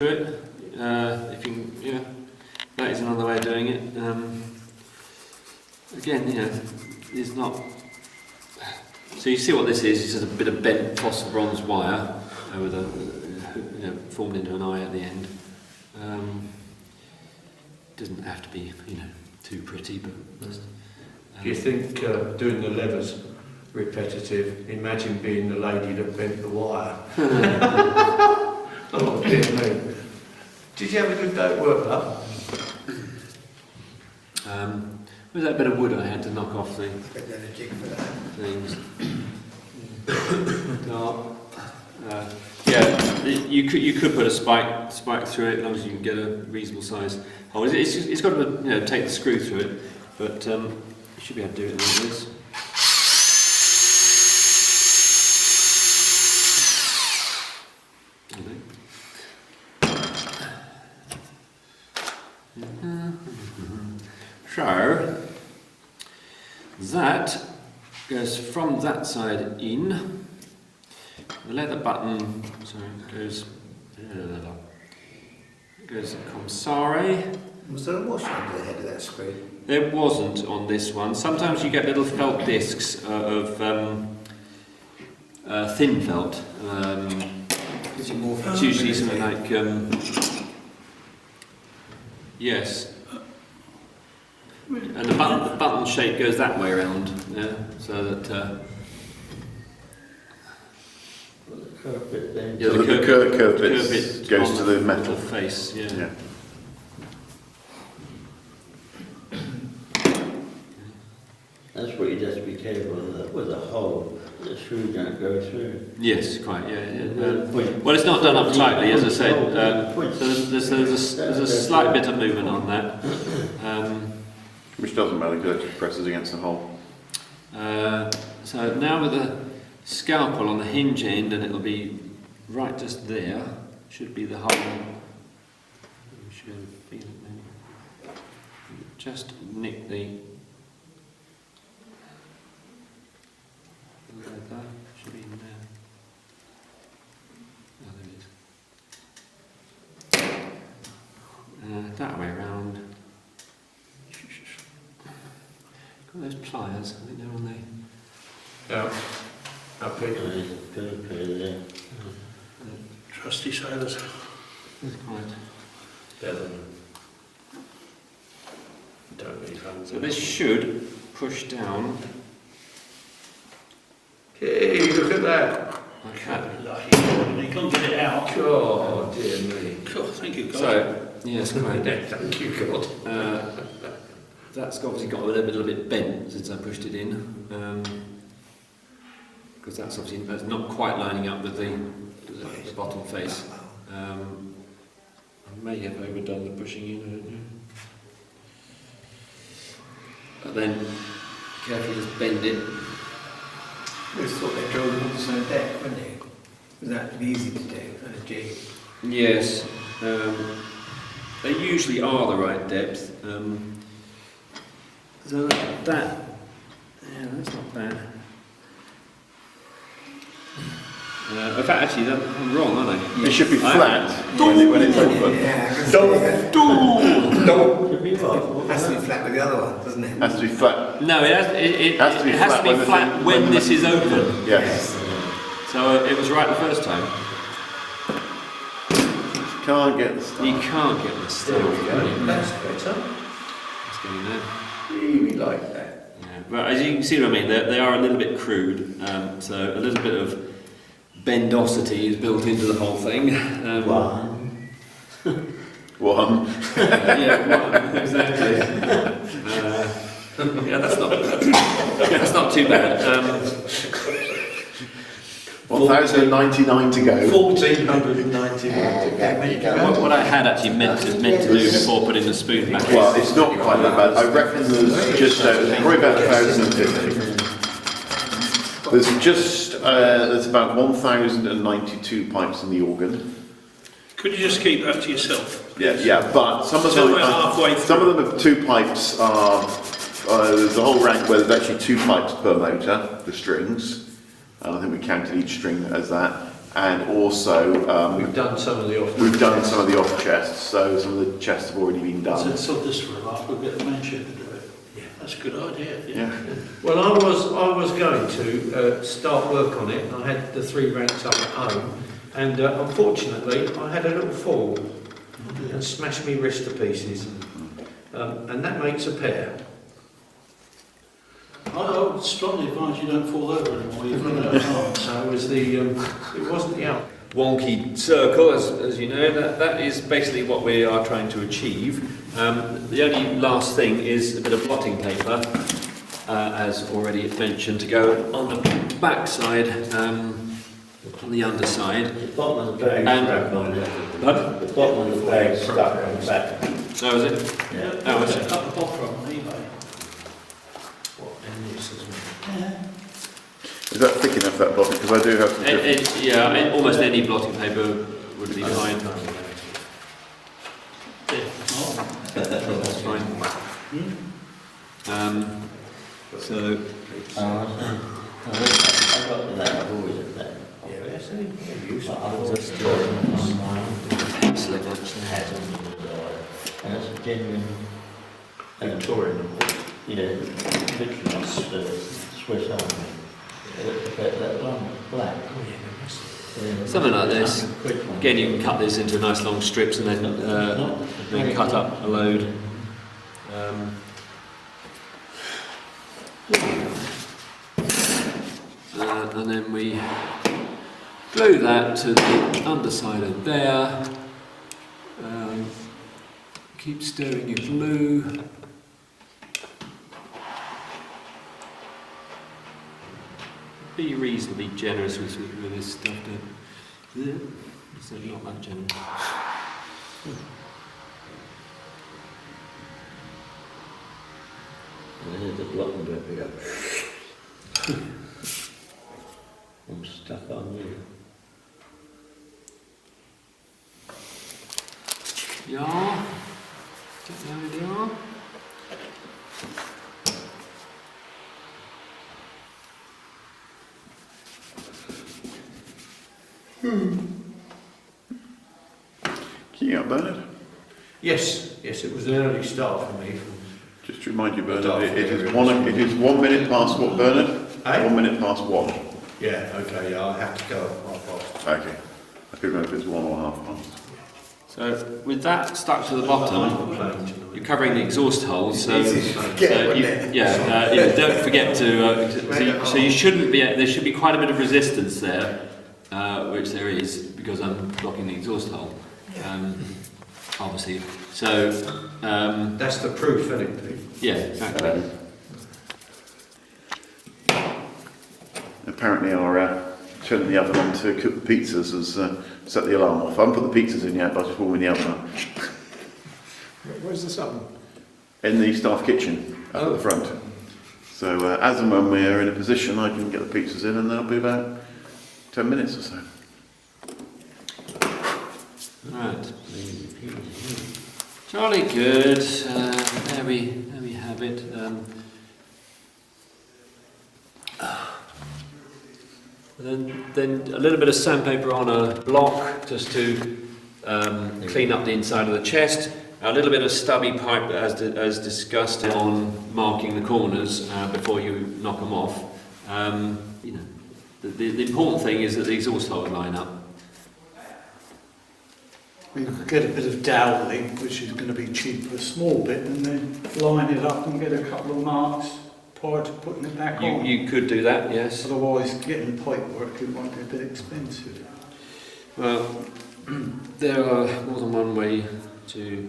it. If you can, that is another way of doing it. Again, it's not. So you see what this is? It's just a bit of bent phosphor bronze wire with formed into an eye at the end. Doesn't have to be, too pretty, but. Do you think doing the levers repetitive? Imagine being the lady that bent the wire. Oh dear me. Did you have a good day at work, love? Was that bit of wood I had to knock off the Energetic for that. things? You could put a spike through it as long as you can get a reasonable size hole. It's got to take the screw through it, but you should be able to do it like this. So that goes from that side in. The leather button, goes Comsare. Was there a wash under the head of that screen? There wasn't on this one. Sometimes you get little felt discs of thin felt. Is it more It's usually something like yes. And the button shape goes that way around, so that the curve bit then. the curve bit goes on to the metal face, Yeah. That's what you just have to be careful with a hole. The screw don't go through. Yes, quite. Well, it's not done up tightly, as I said. So there's a slight bit of movement on that. Which doesn't matter because it presses against the hole. So now with the scalpel on the hinge end, and it'll be right just there. Should be the hole. You should feel it maybe. Just nick the leather. Should be in there. Oh, there it is. That way around. Got those pliers, I think they're on there. Yeah. Okay. There's a curve bit there. Trusty sailors. That's quite. Don't need hands. So this should push down Hey, look at that. like that. Lucky, they can't get it out. Oh dear me. God, thank you, God. So, yes, quite. Thank you, God. That's obviously got a little bit bent since I pushed it in. Because that's not quite lining up with the bottom face. I may have overdone the pushing in, I don't know. But then, carefully just bend it. We thought they drove them on the same deck, wouldn't they? Was that easy to do on a jig? Yes, they usually are the right depth. So that's not bad. In fact, actually, I'm wrong, aren't I? It should be flat when it's open. Yeah, has to be flat with the other one, doesn't it? Has to be flat. No, it has to be flat when this is open. Yes. So it was right the first time. Can't get the stuff. You can't get the stuff. There we go. That's better. It's going there. Really like that. Yeah. But as you can see what I mean, they are a little bit crude. So a little bit of bendosity is built into the whole thing. One. One, exactly. That's not too bad. 1,099 to go. 1,499 to go. What I had actually meant to do before putting the spoon back in. Well, it's not quite that bad. I reckon there's just probably about 1,050. There's about 1,092 pipes in the organ. Could you just keep that to yourself? Yeah, but some of Somewhere halfway through. some of them have two pipes. There's a whole rank where there's actually two pipes per motor, the strings, and I think we counted each string as that. and also We've done some of the off. we've done some of the off chests, so some of the chests have already been So done. sort this for a laugh, we'll get the man shed to do it. Yeah. That's a good idea. Yeah. Well, I was going to start work on it. I had the 3 ranks up at home, and unfortunately, I had a little fall and smashed me wrist to pieces. And that makes a pair. I would strongly advise you don't fall over anymore. You've run out of arms. So it was it wasn't the out. Wonky circle, as you know, that is basically what we are trying to achieve. The only last thing is a bit of blotting paper, as already mentioned, to go on the back side, on the underside. The bottom of the bag And- stuck on it. Pardon? The bottom of the bag stuck on the back. Oh, is it? Yeah. Oh, is it? Cut the bottom on eBay. What, and this as well. Yeah. Is that thick enough, that bottom? Because I do have some different... Yeah, almost any blotting paper would be fine. That's fine. So, I've got that, I've always had that. Yeah, that's any use. But I was just drawing on mine. slip on. Had on the design. And it's a genuine, Victorian. yeah, Victorian Swiss Army. That one, black. Something like this. Quick one. Again, you can cut this into nice long strips and then cut up a load. And then we glue that to the underside of there. Keep stirring your glue. Be reasonably generous with this stuff, so not that generous. And there's the blotting paper. I'm stuck on you. Ja, där är det. Keeping up, Bernard? Yes, it was an early start for me. Just to remind you, Bernard, it is 1 minute past what, Bernard? Eh? 1 minute past 1. Yeah, okay, yeah, I have to go at 1:30. Okay. I couldn't remember if it's 1 or half past. So with that stuck to the bottom, you're covering the exhaust holes. So, don't forget to. So you shouldn't be. There should be quite a bit of resistance there, which there is because I'm blocking the exhaust hole. Obviously. So That's the proof, isn't it, Pete? yeah, exactly. Apparently our turning the oven on to cook the pizzas has set the alarm off. I haven't put the pizzas in yet, but I just warming the oven up. Where's the oven? In the staff kitchen up at the front. So as and when we're in a position, I can get the pizzas in, and that'll be about 10 minutes or so. Right. Jolly good. There we have it. Then a little bit of sandpaper on a block just to clean up the inside of the chest. A little bit of stubby pipe as discussed on marking the corners before you knock them off. The important thing is that the exhaust holes line up. We could get a bit of doweling, which is going to be cheap, a small bit, and then line it up and get a couple of marks prior to putting it back on. You could do that, yes. Otherwise, getting the pipe work, it might be a bit expensive. Well, there are more than one way to